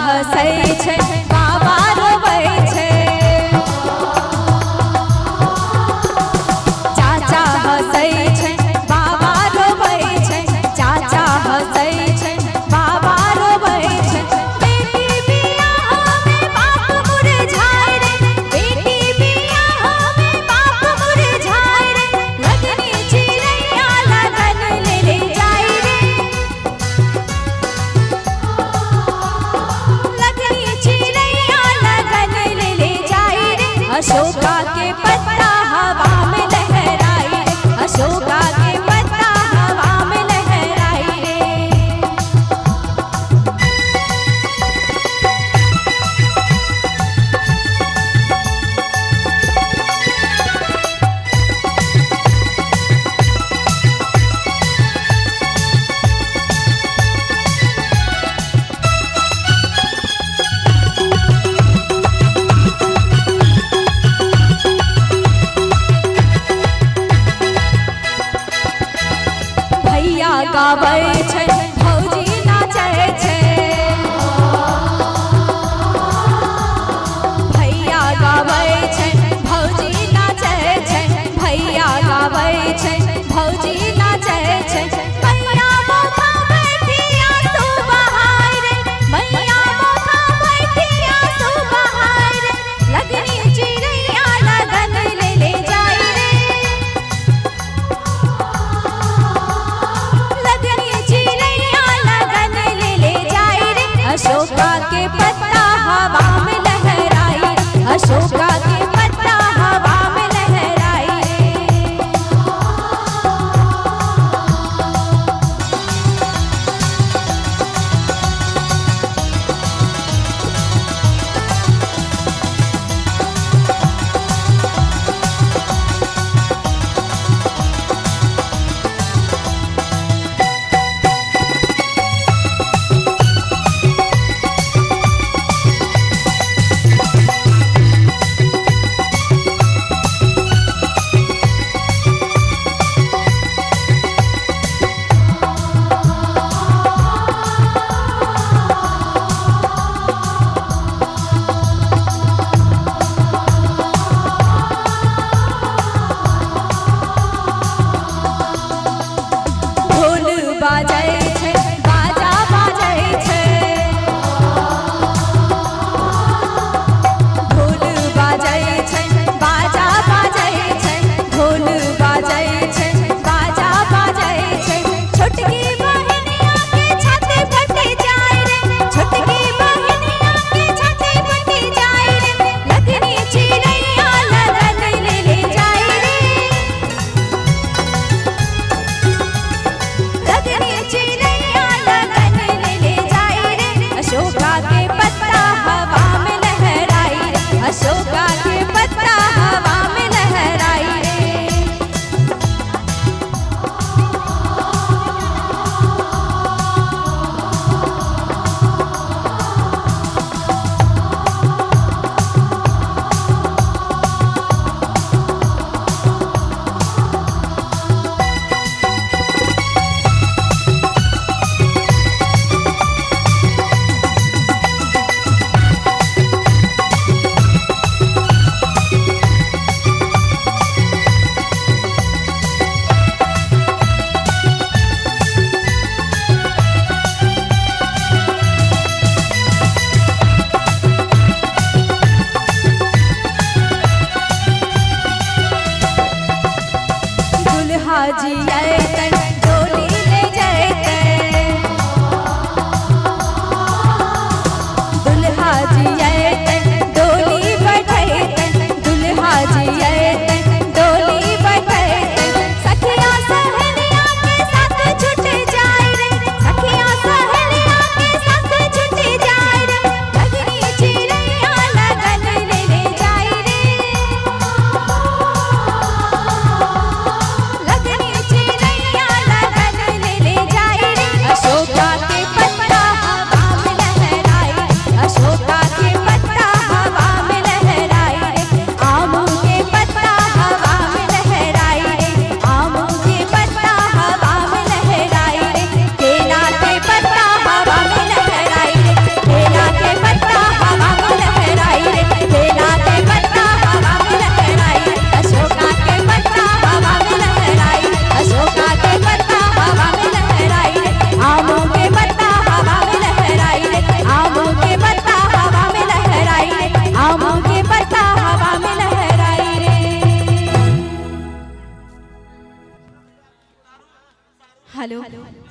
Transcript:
हँसै छै बाबा रोबै छै, चाचा हँसै छै बाबा रोबै छै, चाचा हँसै छै बाबा रोबै छै। बेटी बियाह में बाप मुरझाय रे, बेटी बियाह में बाप मुरझाय रे, लगनी चिड़ैया लगन ले जाय रे, लगनी चिड़ैया लगन ले जाय रे। अशोका के पत्ता हवा में लहराई रे, अशोका के पत्ता हवा में लहराई रे। भैया गाबै छै भौजी नाचै छै, भैया गाबै छै भौजी नाचै छै, भैया गाबै छै भौजी नाचै छै। मैया मोथा बैठी आंसू बहाय रे, मैया मोथा बैठी आंसू बहाय रे, लगनी चिड़ैया लगन ले जाय रे, लगनी चिड़ैया लगन ले जाय रे। अशोका के पत्ता हवा में लहराई रे, अशोका के पत्ता हवा में लहराई रे। हेलो